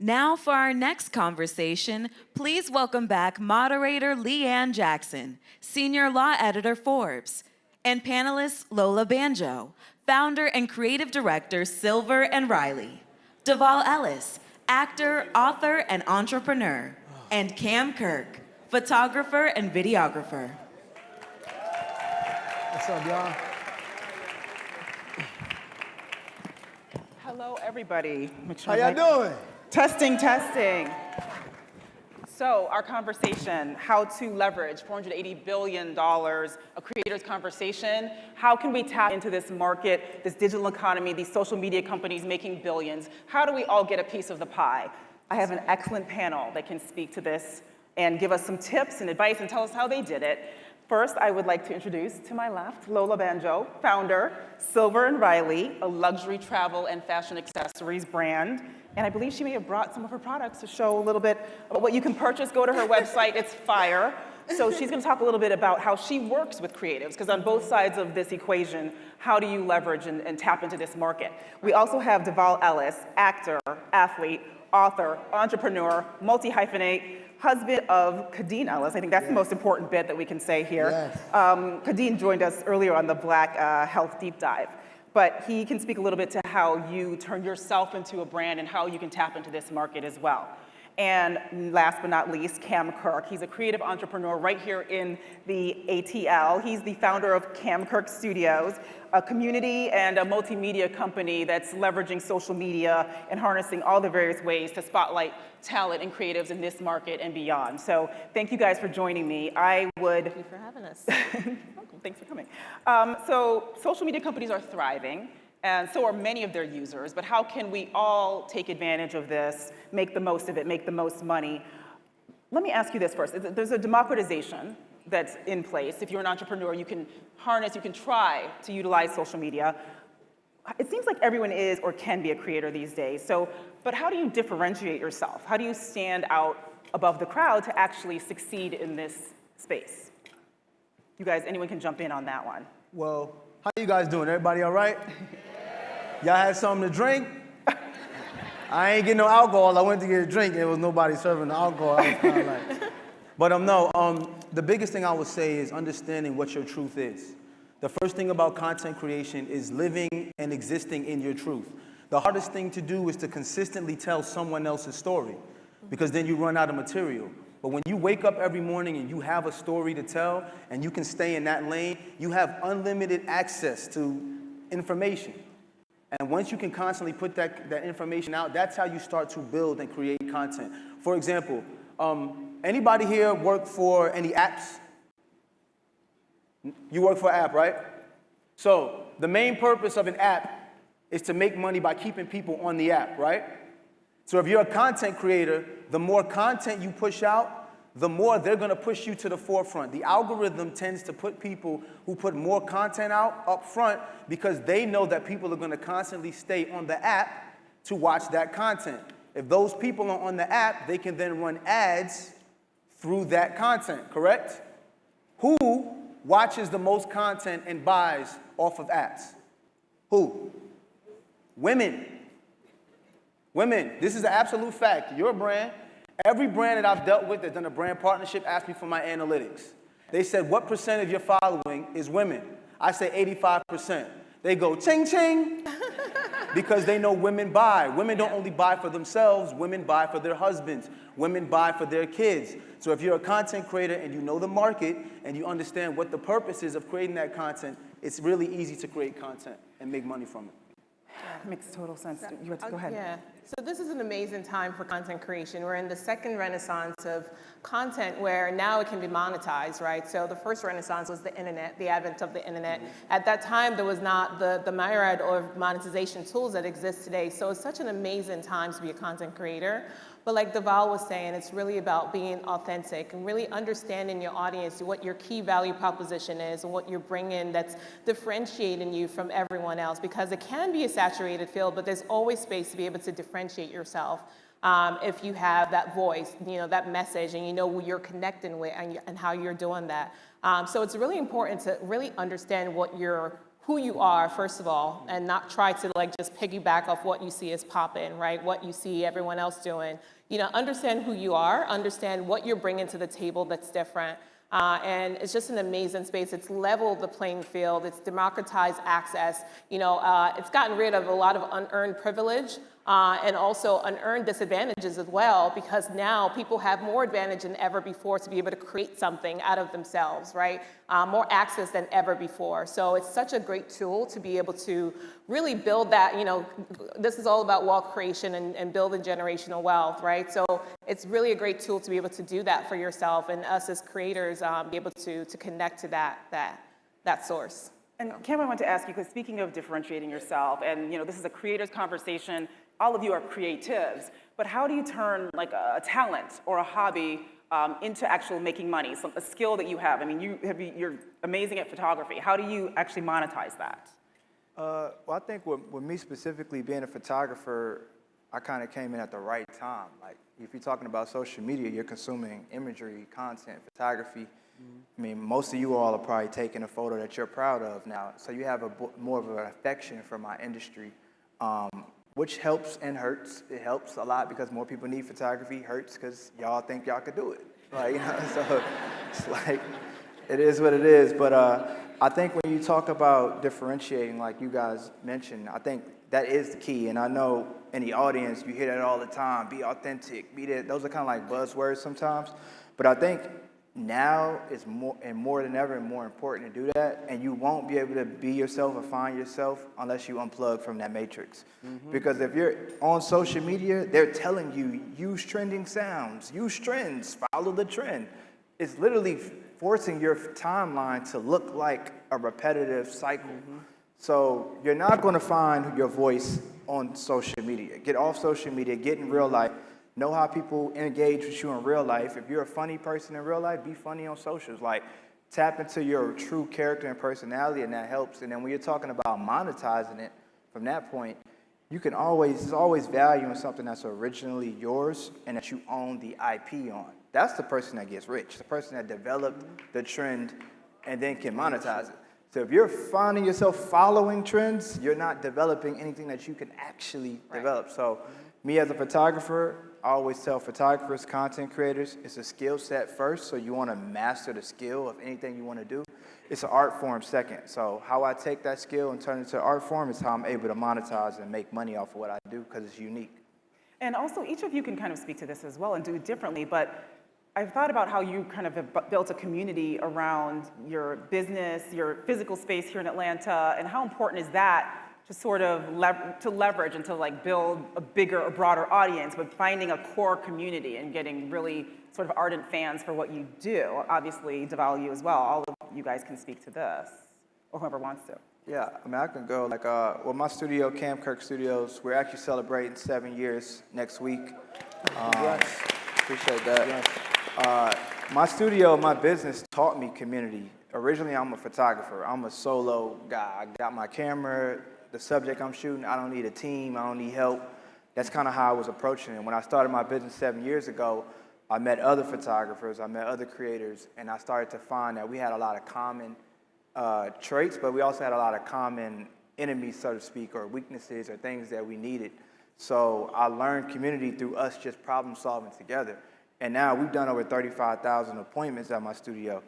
Now for our next conversation, please welcome back moderator Leanne Jackson, senior law editor Forbes, and panelist Lola Banjo, founder and creative director Silver and Riley, Deval Ellis, actor, author, and entrepreneur, and Cam Kirk, photographer and videographer. What's up, y'all? Hello, everybody. How y'all doing? Testing, testing. So our conversation, how to leverage $480 billion, a creator's conversation. How can we tap into this market, this digital economy, these social media companies making billions? How do we all get a piece of the pie? I have an excellent panel that can speak to this and give us some tips and advice and tell us how they did it. First, I would like to introduce to my left, Lola Banjo, founder, Silver and Riley, a luxury travel and fashion accessories brand. And I believe she may have brought some of her products to show a little bit about what you can purchase. Go to her website, it's fire. So she's gonna talk a little bit about how she works with creatives, because on both sides of this equation, how do you leverage and tap into this market? We also have Deval Ellis, actor, athlete, author, entrepreneur, multi-hyphenate, husband of Kadeen Ellis. I think that's the most important bit that we can say here. Yes. Kadeen joined us earlier on the Black Health Deep Dive. But he can speak a little bit to how you turn yourself into a brand and how you can tap into this market as well. And last but not least, Cam Kirk. He's a creative entrepreneur right here in the ATL. He's the founder of Cam Kirk Studios, a community and a multimedia company that's leveraging social media and harnessing all the various ways to spotlight talent and creatives in this market and beyond. So thank you guys for joining me. Thank you for having us. Welcome, thanks for coming. So social media companies are thriving, and so are many of their users, but how can we all take advantage of this, make the most of it, make the most money? Let me ask you this first. There's a democratization that's in place. If you're an entrepreneur, you can harness, you can try to utilize social media. It seems like everyone is or can be a creator these days. So, but how do you differentiate yourself? How do you stand out above the crowd to actually succeed in this space? You guys, anyone can jump in on that one. Well, how you guys doing? Everybody all right? Y'all had something to drink? I ain't getting no alcohol. I went to get a drink and there was nobody serving the alcohol. I was kind of like, but no, the biggest thing I would say is understanding what your truth is. The first thing about content creation is living and existing in your truth. The hardest thing to do is to consistently tell someone else's story, because then you run out of material. But when you wake up every morning and you have a story to tell and you can stay in that lane, you have unlimited access to information. And once you can constantly put that information out, that's how you start to build and create content. For example, anybody here work for any apps? You work for an app, right? So the main purpose of an app is to make money by keeping people on the app, right? So if you're a content creator, the more content you push out, the more they're gonna push you to the forefront. The algorithm tends to put people who put more content out up front because they know that people are gonna constantly stay on the app to watch that content. If those people are on the app, they can then run ads through that content, correct? Who watches the most content and buys off of apps? Who? Women. Women, this is an absolute fact. Your brand, every brand that I've dealt with that's done a brand partnership asked me for my analytics. They said, what percent of your following is women? I say 85%. They go, ching, ching, because they know women buy. Women don't only buy for themselves, women buy for their husbands. Women buy for their kids. So if you're a content creator and you know the market and you understand what the purpose is of creating that content, it's really easy to create content and make money from it. That makes total sense. You have to go ahead. Yeah. So this is an amazing time for content creation. We're in the second renaissance of content where now it can be monetized, right? So the first renaissance was the internet, the advent of the internet. At that time, there was not the myriad of monetization tools that exist today. So it's such an amazing time to be a content creator. But like Deval was saying, it's really about being authentic and really understanding your audience, what your key value proposition is and what you're bringing that's differentiating you from everyone else. Because it can be a saturated field, but there's always space to be able to differentiate yourself if you have that voice, you know, that message, and you know who you're connecting with and how you're doing that. So it's really important to really understand what your who you are, first of all, and not try to like just piggyback off what you see as popping, right? What you see everyone else doing. You know, understand who you are, understand what you're bringing to the table that's different. And it's just an amazing space. It's leveled the playing field. It's democratized access. You know, it's gotten rid of a lot of unearned privilege and also unearned disadvantages as well, because now people have more advantage than ever before to be able to create something out of themselves, right? More access than ever before. So it's such a great tool to be able to really build that, you know, this is all about wealth creation and building generational wealth, right? So it's really a great tool to be able to do that for yourself, and us as creators be able to connect to that source. And Kim, I want to ask you, because speaking of differentiating yourself, and you know, this is a creators conversation, all of you are creatives, but how do you turn like a talent or a hobby into actual making money, so a skill that you have? I mean, you're amazing at photography. How do you actually monetize that? Well, I think with me specifically being a photographer, I kind of came in at the right time. Like, if you're talking about social media, you're consuming imagery, content, photography. I mean, most of you all are probably taking a photo that you're proud of now, so you have more of an affection for my industry, which helps and hurts. It helps a lot because more people need photography. Hurts because y'all think y'all could do it. Like, you know, so it's like, it is what it is. But I think when you talk about differentiating, like you guys mentioned, I think that is the key. And I know in the audience, you hear that all the time, be authentic, be that. Those are kind of like buzzwords sometimes. But I think now it's more than ever more important to do that, and you won't be able to be yourself or find yourself unless you unplug from that matrix. Because if you're on social media, they're telling you, use trending sounds, use trends, follow the trend. It's literally forcing your timeline to look like a repetitive cycle. So you're not going to find your voice on social media. Get off social media, get in real life. Know how people engage with you in real life. If you're a funny person in real life, be funny on socials. Like, tap into your true character and personality, and that helps. And then when you're talking about monetizing it, from that point, you can there's always value in something that's originally yours and that you own the IP on. That's the person that gets rich, the person that developed the trend and then can monetize it. So if you're finding yourself following trends, you're not developing anything that you can actually develop. So me as a photographer, I always tell photographers, content creators, it's a skill set first, so you want to master the skill of anything you want to do. It's an art form second. So how I take that skill and turn it into an art form is how I'm able to monetize and make money off of what I do, because it's unique. And also, each of you can kind of speak to this as well and do it differently, but I've thought about how you kind of have built a community around your business, your physical space here in Atlanta, and how important is that to sort of leverage and to like build a bigger, a broader audience, but finding a core community and getting really sort of ardent fans for what you do. Obviously, Deval, you as well. All of you guys can speak to this, or whoever wants to. Yeah, I mean, I can go. Like, well, my studio, Cam Kirk Studios, we're actually celebrating 7 years next week. Appreciate that. Yes. My studio, my business taught me community. Originally, I'm a photographer. I'm a solo guy. I got my camera, the subject I'm shooting. I don't need a team. I don't need help. That's kind of how I was approaching it. When I started my business 7 years ago, I met other photographers, I met other creators, and I started to find that we had a lot of common traits, but we also had a lot of common enemies, so to speak, or weaknesses or things that we needed. So I learned community through us just problem solving together. And now we've done over 35,000 appointments at my studio.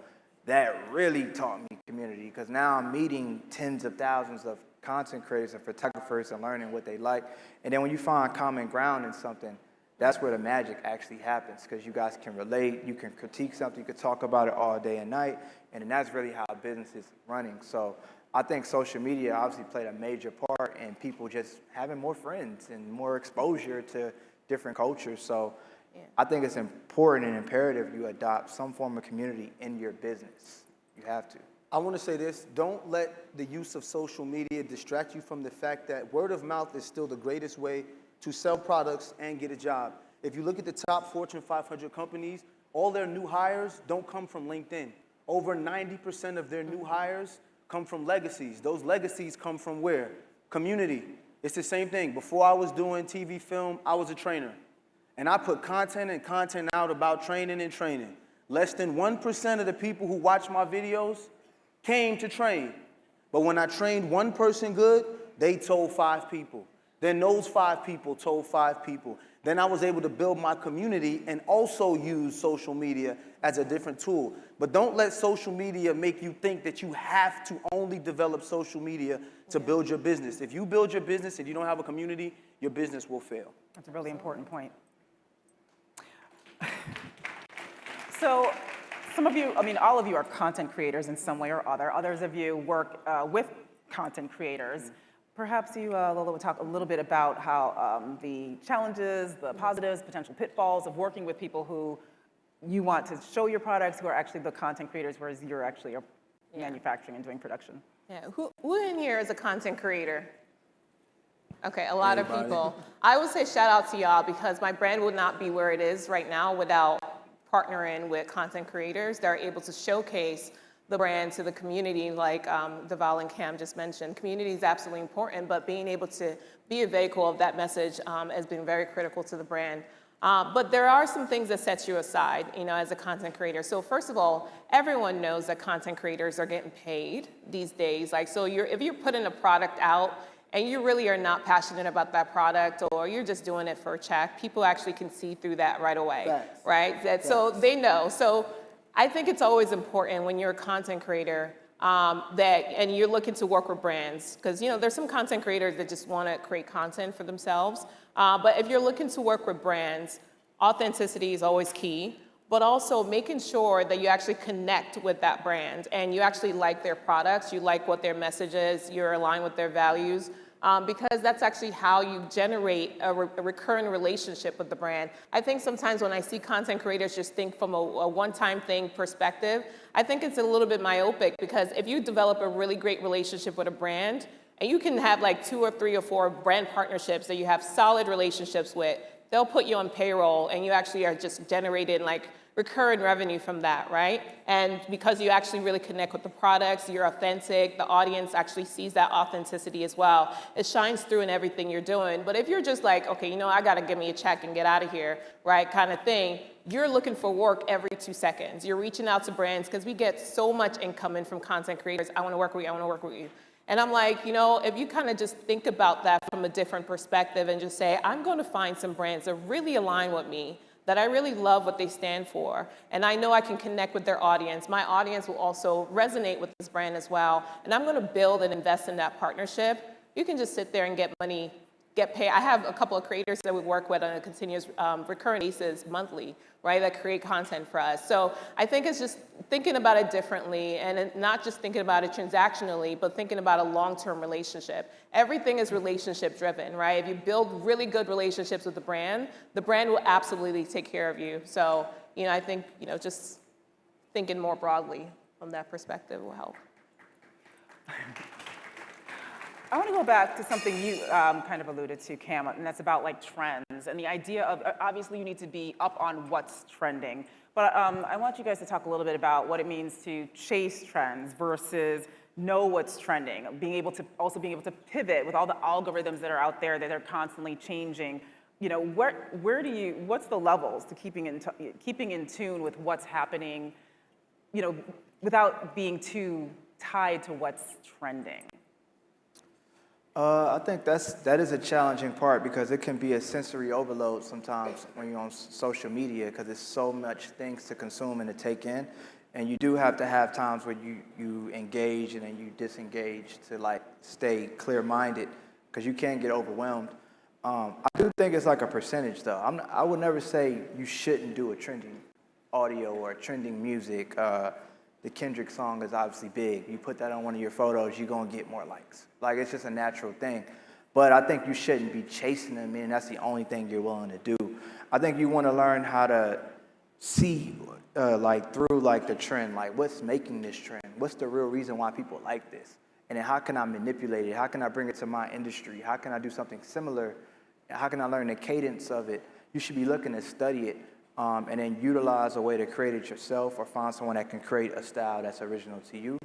That really taught me community, because now I'm meeting tens of thousands of content creators and photographers and learning what they like. And then when you find common ground in something, that's where the magic actually happens, because you guys can relate, you can critique something, you can talk about it all day and night, and then that's really how business is running. So I think social media obviously played a major part in people just having more friends and more exposure to different cultures. So I think it's important and imperative you adopt some form of community in your business. You have to. I want to say this, don't let the use of social media distract you from the fact that word of mouth is still the greatest way to sell products and get a job. If you look at the top Fortune 500 companies, all their new hires don't come from LinkedIn. Over 90% of their new hires come from legacies. Those legacies come from where? Community. It's the same thing. Before I was doing TV film, I was a trainer. And I put content out about training and training. Less than 1% of the people who watch my videos came to train. But when I trained one person good, they told 5 people. Then those 5 people told 5 people. Then I was able to build my community and also use social media as a different tool. But don't let social media make you think that you have to only develop social media to build your business. If you build your business and you don't have a community, your business will fail. That's a really important point. So some of you, I mean, all of you are content creators in some way or other. Others of you work with content creators. Perhaps you, Lola, would talk a little bit about how the challenges, the positives, potential pitfalls of working with people who you want to show your products, who are actually the content creators, whereas you're actually manufacturing and doing production. Yeah, who in here is a content creator? Okay, a lot of people. I would say shout out to y'all because my brand would not be where it is right now without partnering with content creators that are able to showcase the brand to the community, like Deval and Cam just mentioned. Community is absolutely important, but being able to be a vehicle of that message has been very critical to the brand. But there are some things that set you aside, you know, as a content creator. So first of all, everyone knows that content creators are getting paid these days. Like, so if you're putting a product out and you really are not passionate about that product, or you're just doing it for a check, people actually can see through that right away, right? So they know. So I think it's always important when you're a content creator and you're looking to work with brands, because you know there's some content creators that just want to create content for themselves. But if you're looking to work with brands, authenticity is always key, but also making sure that you actually connect with that brand and you actually like their products, you like what their message is, you're aligned with their values. Because that's actually how you generate a recurring relationship with the brand. I think sometimes when I see content creators just think from a one-time thing perspective, I think it's a little bit myopic, because if you develop a really great relationship with a brand, and you can have like 2 or 3 or 4 brand partnerships that you have solid relationships with, they'll put you on payroll and you actually are just generating like recurring revenue from that, right? And because you actually really connect with the products, you're authentic, the audience actually sees that authenticity as well. It shines through in everything you're doing. But if you're just like, okay, you know, I gotta give me a check and get out of here, right, kind of thing, you're looking for work every 2 seconds. You're reaching out to brands, because we get so much income in from content creators. I wanna work with you, I wanna work with you. And I'm like, you know, if you kind of just think about that from a different perspective and just say, I'm gonna find some brands that really align with me, that I really love what they stand for, and I know I can connect with their audience. My audience will also resonate with this brand as well, and I'm gonna build and invest in that partnership. You can just sit there and get money, get paid. I have a couple of creators that we work with on a continuous recurring basis monthly, right, that create content for us. So I think it's just thinking about it differently, and not just thinking about it transactionally, but thinking about a long-term relationship. Everything is relationship driven, right? If you build really good relationships with the brand will absolutely take care of you. So, you know, I think, you know, just thinking more broadly from that perspective will help. I want to go back to something you kind of alluded to, Cam, and that's about like trends and the idea of, obviously you need to be up on what's trending, but I want you guys to talk a little bit about what it means to chase trends versus know what's trending, being able to pivot with all the algorithms that are out there that are constantly changing. You know, what's the levels to keeping in tune with what's happening, you know, without being too tied to what's trending? I think that is a challenging part, because it can be a sensory overload sometimes when you're on social media, because there's so much things to consume and to take in, and you do have to have times where you engage and then you disengage to like stay clear-minded, because you can get overwhelmed. I do think it's like a percentage though. I would never say you shouldn't do a trending audio or a trending music. The Kendrick song is obviously big. You put that on one of your photos, you're gonna get more likes. Like, it's just a natural thing. But I think you shouldn't be chasing them, and that's the only thing you're willing to do. I think you wanna learn how to see like through like the trend, like what's making this trend? What's the real reason why people like this? And then how can I manipulate it? How can I bring it to my industry? How can I do something similar? How can I learn the cadence of it? You should be looking to study it. And then utilize a way to create it yourself, or find someone that can create a style that's original to you.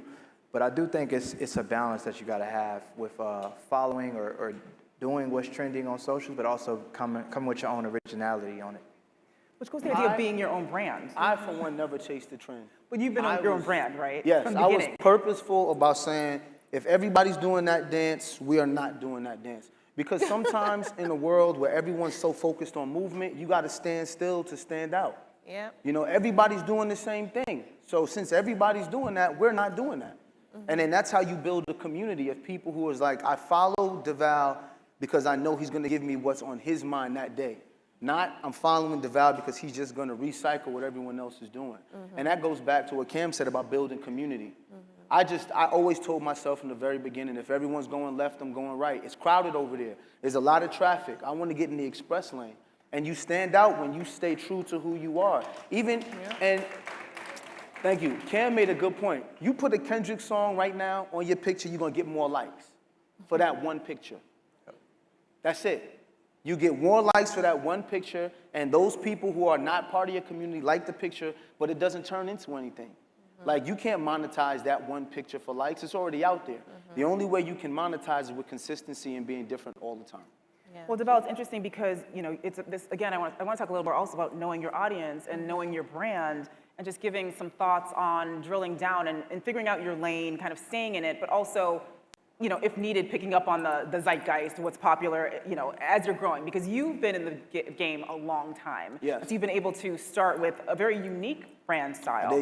But I do think it's a balance that you gotta have with following or doing what's trending on social, but also come with your own originality on it. Which goes to the idea of being your own brand. I, for one, never chased the trend. But you've been on your own brand, right? Yes, From the I was beginning. purposeful about saying, If everybody's doing that dance, we are not doing that dance. Because sometimes in a world where everyone's so focused on movement, you got to stand still to stand out. Yeah. You know, everybody's doing the same thing. So since everybody's doing that, we're not doing that. And then that's how you build a community of people who is like, I follow DeVal because I know he's going to give me what's on his mind that day. Not, I'm following DeVal because he's just going to recycle what everyone else is doing. And that goes back to what Cam said about building community. I always told myself from the very beginning, if everyone's going left, I'm going right. It's crowded over there. There's a lot of traffic. I want to get in the express lane. And you stand out when you stay true to who you are. And thank you. Cam made a good point. You put a Kendrick song right now on your picture, you're going to get more likes for that one picture. That's it. You get more likes for that one picture, and those people who are not part of your community like the picture, but it doesn't turn into anything. Like, you can't monetize that one picture for likes. It's already out there. The only way you can monetize is with consistency and being different all the time. Yeah. Well, DeVal, it's interesting because, you know, it's this, again, I want to talk a little bit also about knowing your audience and knowing your brand and just giving some thoughts on drilling down and figuring out your lane, kind of staying in it, but also, you know, if needed, picking up on the zeitgeist, what's popular, you know, as you're growing, because you've been in the game a long time. Yes. So you've been able to start with a very unique brand style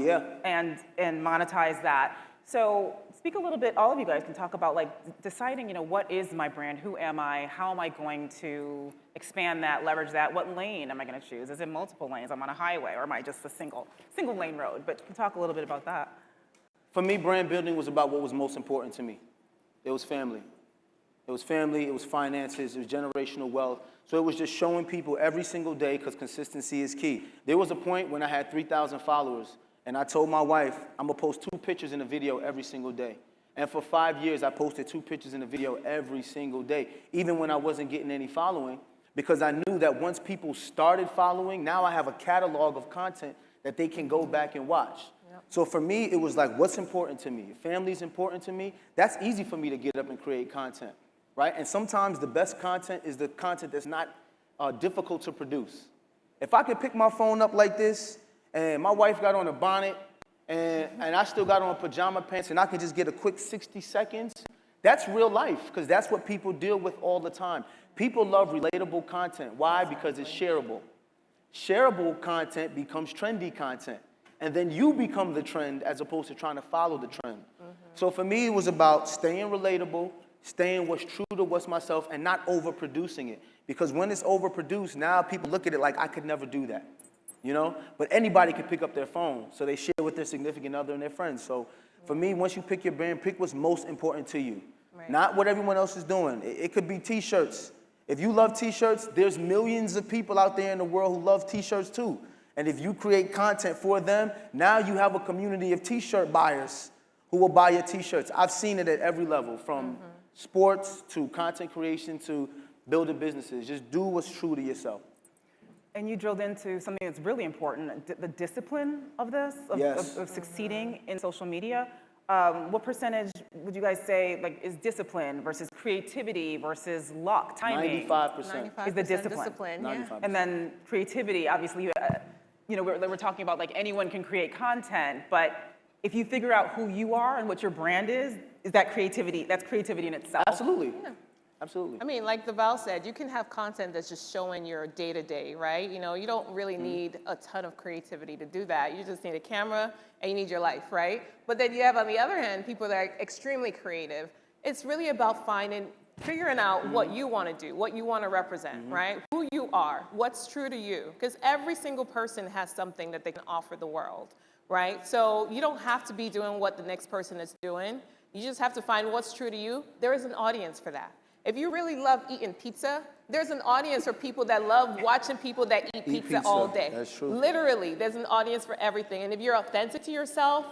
and monetize that. So speak a little bit, all of you guys can talk about like deciding, you know, what is my brand, who am I, how am I going to expand that, leverage that, what lane am I going to choose? Is it multiple lanes, I'm on a highway, or am I just a single lane road? But talk a little bit about that. For me, brand building was about what was most important to me. It was family. It was family, it was finances, it was generational wealth. So it was just showing people every single day, because consistency is key. There was a point when I had 3,000 followers, and I told my wife, I'm gonna post 2 pictures in a video every single day. And for 5 years, I posted 2 pictures in a video every single day, even when I wasn't getting any following, because I knew that once people started following, now I have a catalog of content that they can go back and watch. So for me, it was like, what's important to me? If family's important to me, that's easy for me to get up and create content, right? And sometimes the best content is the content that's not difficult to produce. If I could pick my phone up like this, and my wife got on a bonnet, and I still got on pajama pants, and I can just get a quick 60 seconds, that's real life, because that's what people deal with all the time. People love relatable content. Why? Because it's shareable. Shareable content becomes trendy content. And then you become the trend as opposed to trying to follow the trend. So for me, it was about staying relatable, staying what's true to what's myself, and not overproducing it. Because when it's overproduced, now people look at it like, I could never do that, you know? But anybody can pick up their phone, so they share with their significant other and their friends. So for me, once you pick your brand, pick what's most important to you. Right. Not what everyone else is doing. It could be T-shirts. If you love T-shirts, there's millions of people out there in the world who love T-shirts too. And if you create content for them, now you have a community of T-shirt buyers who will buy your T-shirts. I've seen it at every level, from sports to content creation to building businesses. Just do what's true to yourself. And you drilled into something that's really important, the discipline of this, of succeeding in social media. What percentage would you guys say like is discipline versus creativity versus luck, timing? 95%. Is the discipline. 95%. And then creativity, obviously, you know, we're talking about like anyone can create content, but if you figure out who you are and what your brand is that creativity, that's creativity in itself. Absolutely. Yeah. Absolutely. I mean, like DeVal said, you can have content that's just showing your day-to-day, right? You know, you don't really need a ton of creativity to do that. You just need a camera and you need your life, right? But then you have, on the other hand, people that are extremely creative. It's really about figuring out what you want to do, what you want to represent, right? Who you are, what's true to you. Because every single person has something that they can offer the world, right? So you don't have to be doing what the next person is doing. You just have to find what's true to you. There is an audience for that. If you really love eating pizza, there's an audience for people that love watching people that eat pizza all day. That's true. Literally, there's an audience for everything. And if you're authentic to yourself,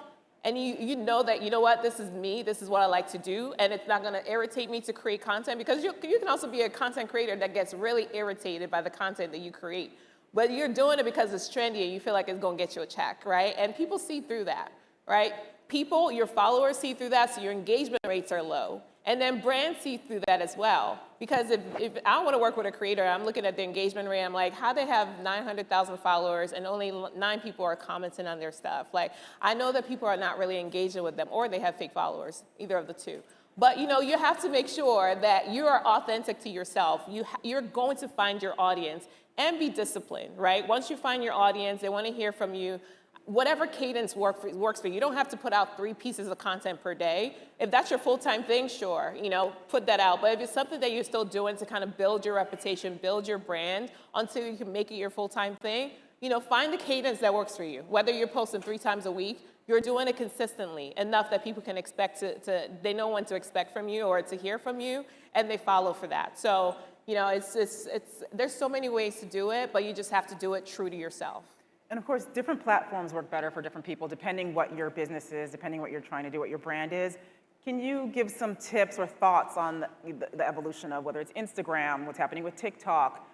and you know that, you know what, this is me, this is what I like to do, and it's not gonna irritate me to create content, because you can also be a content creator that gets really irritated by the content that you create. But you're doing it because it's trendy and you feel like it's gonna get you a check, right? And people see through that, right? People, your followers see through that, so your engagement rates are low. And then brands see through that as well. Because if I want to work with a creator, I'm looking at the engagement rate, I'm like, how they have 900,000 followers and only 9 people are commenting on their stuff? Like, I know that people are not really engaging with them, or they have fake followers, either of the two. But you have to make sure that you are authentic to yourself. You're going to find your audience and be disciplined, right? Once you find your audience, they want to hear from you. Whatever cadence works for you. You don't have to put out 3 pieces of content per day. If that's your full-time thing, sure, put that out. But if it's something that you're still doing to kind of build your reputation, build your brand until you can make it your full-time thing, find the cadence that works for you. Whether you're posting 3 times a week, you're doing it consistently enough that people can expect they know when to expect from you or to hear from you, and they follow for that. So, there's so many ways to do it, but you just have to do it true to yourself. And of course, different platforms work better for different people, depending what your business is, depending what you're trying to do, what your brand is. Can you give some tips or thoughts on the evolution of whether it's Instagram, what's happening with TikTok,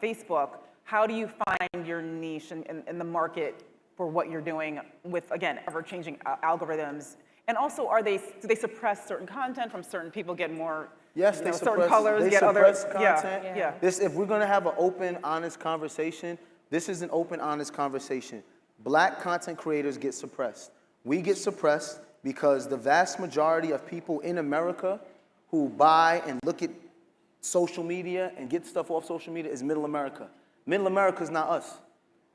Facebook? How do you find your niche in the market for what you're doing with, again, ever-changing algorithms? And also, do they suppress certain content from certain people, get more, Yes, they certain colors, they get suppress other content. Yeah. If we're gonna have an open, honest conversation, this is an open, honest conversation. Black content creators get suppressed. We get suppressed because the vast majority of people in America who buy and look at social media and get stuff off social media is Middle America. Middle America is not us.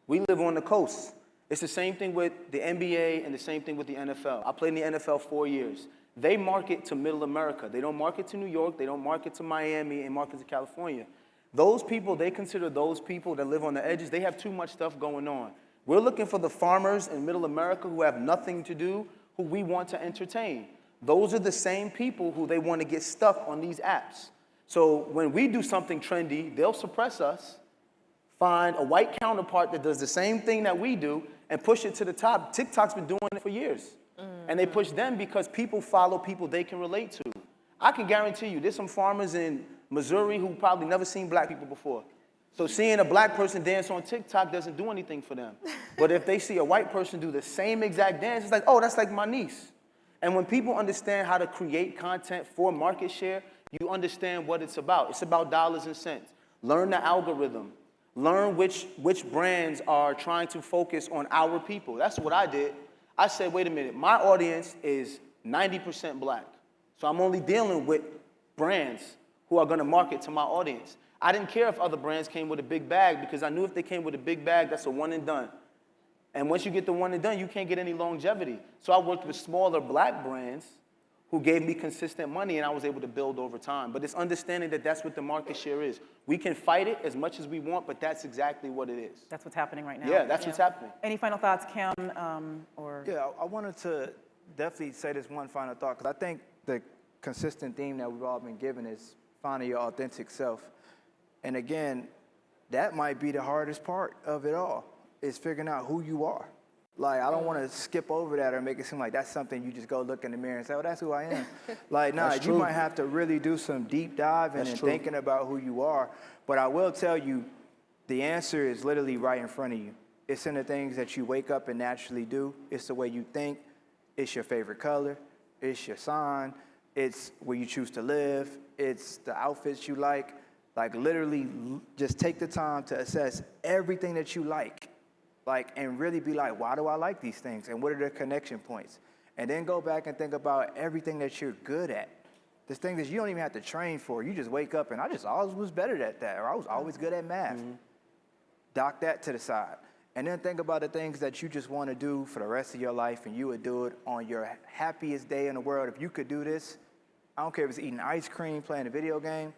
We live on the coast. It's the same thing with the NBA and the same thing with the NFL. I played in the NFL 4 years. They market to Middle America. They don't market to New York. They don't market to Miami and market to California. Those people, they consider those people that live on the edges, they have too much stuff going on. We're looking for the farmers in Middle America who have nothing to do, who we want to entertain. Those are the same people who they want to get stuck on these apps. So when we do something trendy, they'll suppress us, find a white counterpart that does the same thing that we do, and push it to the top. TikTok's been doing it for years. And they push them because people follow people they can relate to. I can guarantee you, there's some farmers in Missouri who probably never seen black people before. So seeing a black person dance on TikTok doesn't do anything for them. But if they see a white person do the same exact dance, it's like, oh, that's like my niece. And when people understand how to create content for market share, you understand what it's about. It's about dollars and cents. Learn the algorithm. Learn which brands are trying to focus on our people. That's what I did. I said, wait a minute, my audience is 90% black. So I'm only dealing with brands who are going to market to my audience. I didn't care if other brands came with a big bag because I knew if they came with a big bag, that's a one and done. And once you get the one and done, you can't get any longevity. So I worked with smaller black brands who gave me consistent money, and I was able to build over time. But it's understanding that that's what the market share is. We can fight it as much as we want, but that's exactly what it is. That's what's happening right now. Yeah, that's what's happening. Any final thoughts, Kim? Yeah, I wanted to definitely say this one final thought, because I think the consistent theme that we've all been given is finding your authentic self. And again, that might be the hardest part of it all, is figuring out who you are. Like, I don't want to skip over that or make it seem like that's something you just go look in the mirror and say, oh, that's who I am. Like, nah, you might have to really do some deep diving and thinking about who you are. But I will tell you, the answer is literally right in front of you. It's in the things that you wake up and naturally do. It's the way you think. It's your favorite color. It's your sign. It's where you choose to live. It's the outfits you like. Like, literally, just take the time to assess everything that you like. And really be like, why do I like these things? And what are their connection points? And then go back and think about everything that you're good at. There's things that you don't even have to train for. You just wake up and I just always was better at that, or I was always good at math. Dock that to the side. And then think about the things that you just want to do for the rest of your life, and you would do it on your happiest day in the world. If you could do this, I don't care if it's eating ice cream, playing a video game,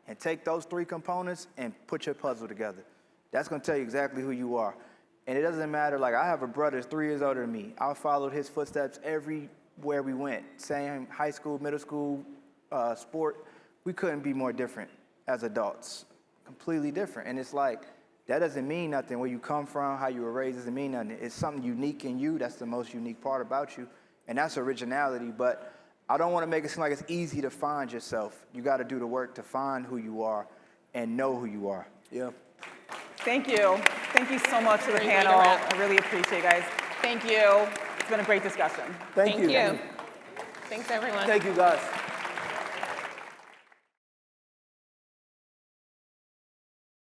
and take those 3 components and put your puzzle together. That's going to tell you exactly who you are. And it doesn't matter, like, I have a brother that's 3 years older than me. I followed his footsteps everywhere we went. Same high school, middle school, sport. We couldn't be more different as adults. Completely different. And it's like, that doesn't mean nothing. Where you come from, how you were raised, doesn't mean nothing. It's something unique in you. That's the most unique part about you. And that's originality. But I don't want to make it seem like it's easy to find yourself. You got to do the work to find who you are and know who you are. Yeah. Thank you. Thank you so much to the panel. I really appreciate it, guys. Thank you. It's been a great discussion. Thank you. Thanks, everyone. Thank you, guys.